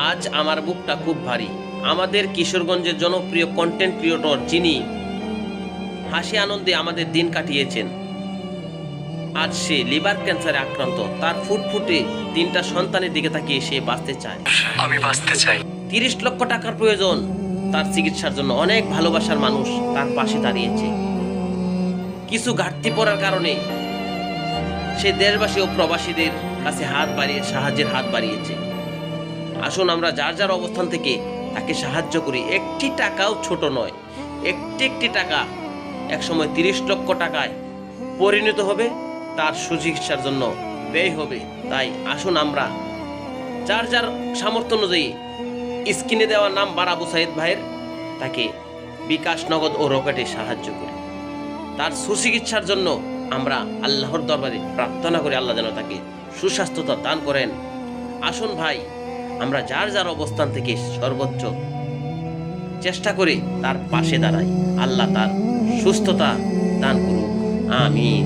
আজ আমার বুকটা খুব ভারী। আমাদের কিশোরগঞ্জের জনপ্রিয় কন্টেন্ট ক্রিয়েটর যিনি হাসি আনন্দে আমাদের দিন কাটিয়েছেন, আজ সে লিভার ক্যান্সারে আক্রান্ত। তার ফুটফুটে তিনটা সন্তানের দিকে তাকিয়ে সে বাঁচতে চায়। আমি বাঁচতে চাই। 30 লক্ষ টাকার প্রয়োজন তার চিকিৎসার জন্য। অনেক ভালোবাসার মানুষ তার পাশে দাঁড়িয়েছে। কিছু ঘাটতি পড়ার কারণে সে দেশবাসী ও প্রবাসীদের কাছে সাহায্যের হাত বাড়িয়েছে। আসুন আমরা যার যার অবস্থান থেকে তাকে সাহায্য করি। একটি টাকাও ছোট নয়। একটি টাকা একসময় 30 লক্ষ টাকায় পরিণত হবে, তার সুচিকিৎসার জন্য ব্যয় হবে। তাই আসুন আমরা যার যার সামর্থ্য অনুযায়ী স্ক্রিনে দেওয়া নাম্বার আবু সাইদ ভাইয়ের তাকে বিকাশ, নগদ ও রকেটে সাহায্য করি। তার সুচিকিৎসার জন্য আমরা আল্লাহর দরবারে প্রার্থনা করি আল্লাহ যেন তাকে সুস্বাস্থ্যতা দান করেন। আসুন ভাই, আমরা যার যার অবস্থান থেকে সর্বোচ্চ চেষ্টা করে তার পাশে দাঁড়াই। আল্লাহ তার সুস্থতা দান করুক। আমিন।